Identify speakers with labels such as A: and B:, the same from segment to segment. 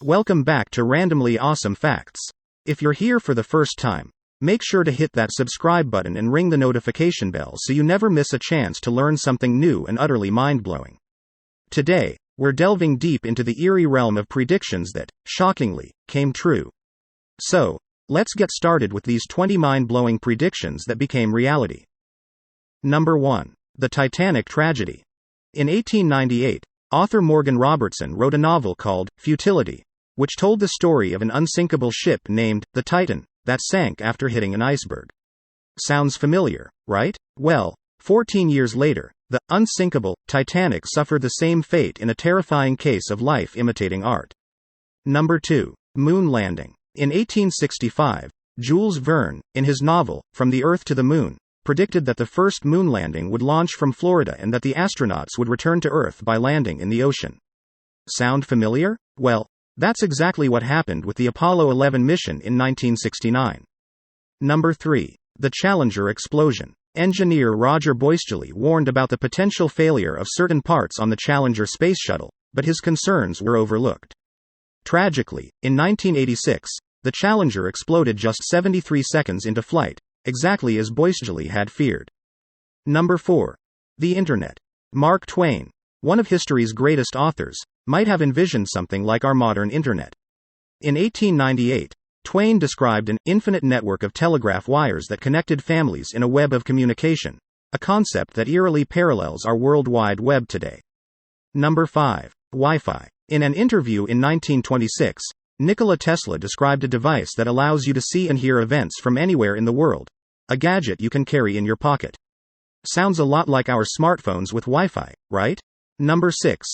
A: Welcome back to Randomly Awesome Facts. If you're here for the first time, make sure to hit that subscribe button and ring the notification bell so you never miss a chance to learn something new and utterly mind-blowing. Today, we're delving deep into the eerie realm of predictions that, shockingly, came true. So, let's get started with these 20 mind-blowing predictions that became reality. Number 1. The Titanic Tragedy. In 1898, author Morgan Robertson wrote a novel called Futility, which told the story of an unsinkable ship named the Titan that sank after hitting an iceberg. Sounds familiar, right? Well, 14 years later, the unsinkable Titanic suffered the same fate in a terrifying case of life imitating art. Number 2. Moon landing. In 1865, Jules Verne, in his novel From the Earth to the Moon, predicted that the first moon landing would launch from Florida and that the astronauts would return to Earth by landing in the ocean. Sound familiar? Well, that's exactly what happened with the Apollo 11 mission in 1969. Number 3. The Challenger explosion. Engineer Roger Boisjoli warned about the potential failure of certain parts on the Challenger space shuttle, but his concerns were overlooked. Tragically, in 1986, the Challenger exploded just 73 seconds into flight, exactly as Boisjoli had feared. Number 4. The Internet. Mark Twain, one of history's greatest authors, might have envisioned something like our modern Internet. In 1898, Twain described an infinite network of telegraph wires that connected families in a web of communication, a concept that eerily parallels our World Wide Web today. Number 5. Wi-Fi. In an interview in 1926, Nikola Tesla described a device that allows you to see and hear events from anywhere in the world, a gadget you can carry in your pocket. Sounds a lot like our smartphones with Wi-Fi, right? Number 6.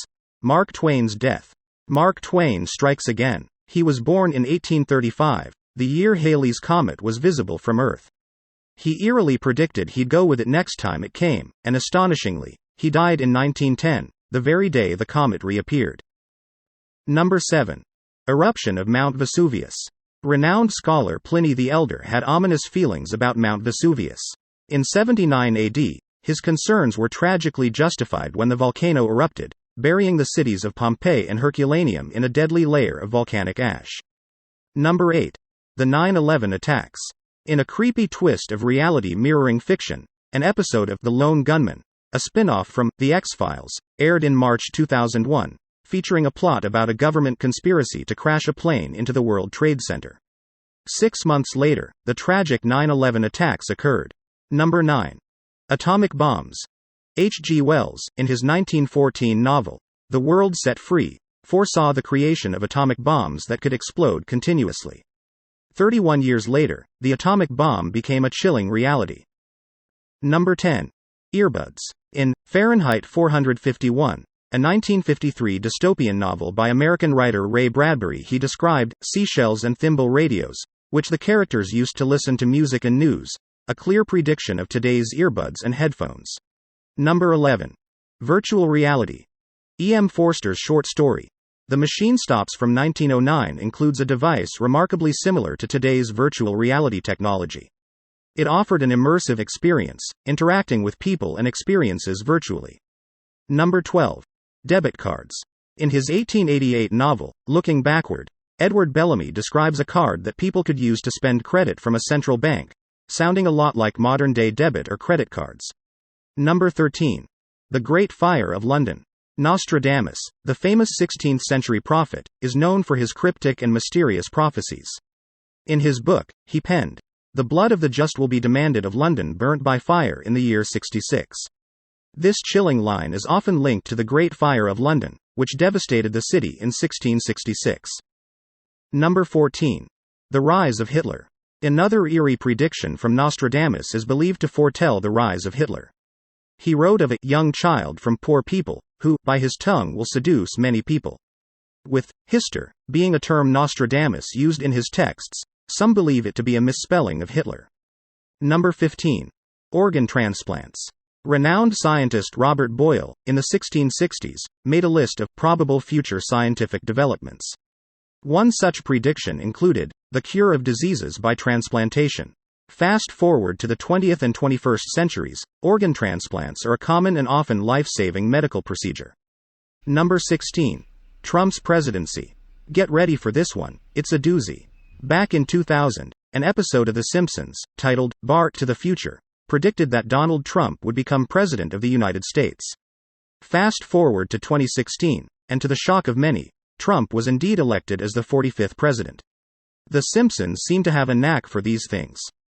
A: Mark Twain's death. Mark Twain strikes again. He was born in 1835, the year Halley's Comet was visible from Earth. He eerily predicted he'd go with it next time it came, and astonishingly, he died in 1910, the very day the comet reappeared. Number 7. Eruption of Mount Vesuvius. Renowned scholar Pliny the Elder had ominous feelings about Mount Vesuvius. In 79 AD, his concerns were tragically justified when the volcano erupted, burying the cities of Pompeii and Herculaneum in a deadly layer of volcanic ash. Number 8. The 9/11 attacks. In a creepy twist of reality mirroring fiction, an episode of The Lone Gunman, a spin-off from The X-Files, aired in March 2001, featuring a plot about a government conspiracy to crash a plane into the World Trade Center. 6 months later, the tragic 9/11 attacks occurred. Number 9. Atomic bombs. H.G. Wells, in his 1914 novel, The World Set Free, foresaw the creation of atomic bombs that could explode continuously. 31 years later, the atomic bomb became a chilling reality. Number 10. Earbuds. In Fahrenheit 451, a 1953 dystopian novel by American writer Ray Bradbury, he described seashells and thimble radios, which the characters used to listen to music and news, a clear prediction of today's earbuds and headphones. Number 11. Virtual reality. E.M. Forster's short story, The Machine Stops from 1909, includes a device remarkably similar to today's virtual reality technology. It offered an immersive experience, interacting with people and experiences virtually. Number 12. Debit cards. In his 1888 novel, Looking Backward, Edward Bellamy describes a card that people could use to spend credit from a central bank, sounding a lot like modern-day debit or credit cards. Number 13. The Great Fire of London. Nostradamus, the famous 16th-century prophet, is known for his cryptic and mysterious prophecies. In his book, he penned, "The blood of the just will be demanded of London burnt by fire in the year 66." This chilling line is often linked to the Great Fire of London, which devastated the city in 1666. Number 14. The rise of Hitler. Another eerie prediction from Nostradamus is believed to foretell the rise of Hitler. He wrote of a young child from poor people, who, by his tongue will seduce many people. With Hister being a term Nostradamus used in his texts, some believe it to be a misspelling of Hitler. Number 15. Organ transplants. Renowned scientist Robert Boyle, in the 1660s, made a list of probable future scientific developments. One such prediction included the cure of diseases by transplantation. Fast forward to the 20th and 21st centuries, organ transplants are a common and often life-saving medical procedure. Number 16. Trump's presidency. Get ready for this one, it's a doozy. Back in 2000, an episode of The Simpsons, titled, "Bart to the Future," predicted that Donald Trump would become President of the United States. Fast forward to 2016, and to the shock of many, Trump was indeed elected as the 45th president. The Simpsons seem to have a knack for these things.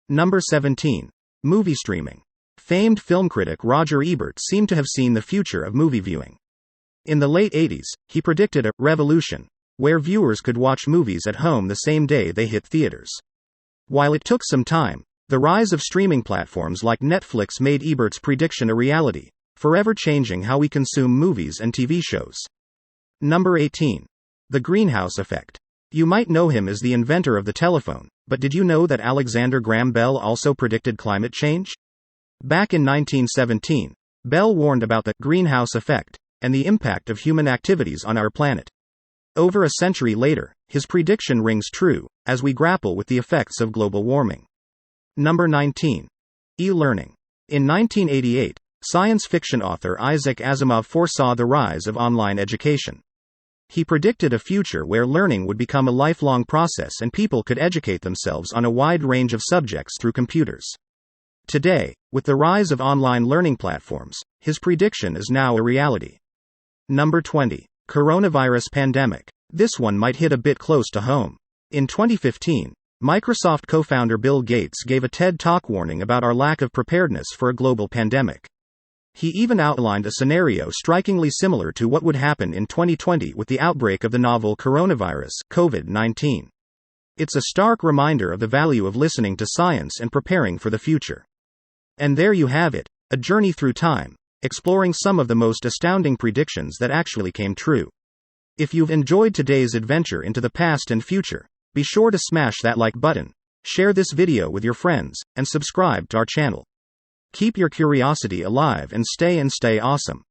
A: Number 17. Movie streaming. Famed film critic Roger Ebert seemed to have seen the future of movie viewing. In the late 80s, he predicted a revolution where viewers could watch movies at home the same day they hit theaters. While it took some time, the rise of streaming platforms like Netflix made Ebert's prediction a reality, forever changing how we consume movies and TV shows. Number 18. The greenhouse effect. You might know him as the inventor of the telephone, but did you know that Alexander Graham Bell also predicted climate change? Back in 1917, Bell warned about the greenhouse effect and the impact of human activities on our planet. Over a century later, his prediction rings true, as we grapple with the effects of global warming. Number 19. E-learning. In 1988, science fiction author Isaac Asimov foresaw the rise of online education. He predicted a future where learning would become a lifelong process and people could educate themselves on a wide range of subjects through computers. Today, with the rise of online learning platforms, his prediction is now a reality. Number 20. Coronavirus pandemic. This one might hit a bit close to home. In 2015, Microsoft co-founder Bill Gates gave a TED Talk warning about our lack of preparedness for a global pandemic. He even outlined a scenario strikingly similar to what would happen in 2020 with the outbreak of the novel coronavirus, COVID-19. It's a stark reminder of the value of listening to science and preparing for the future. And there you have it, a journey through time, exploring some of the most astounding predictions that actually came true. If you've enjoyed today's adventure into the past and future, be sure to smash that like button, share this video with your friends, and subscribe to our channel. Keep your curiosity alive and stay awesome.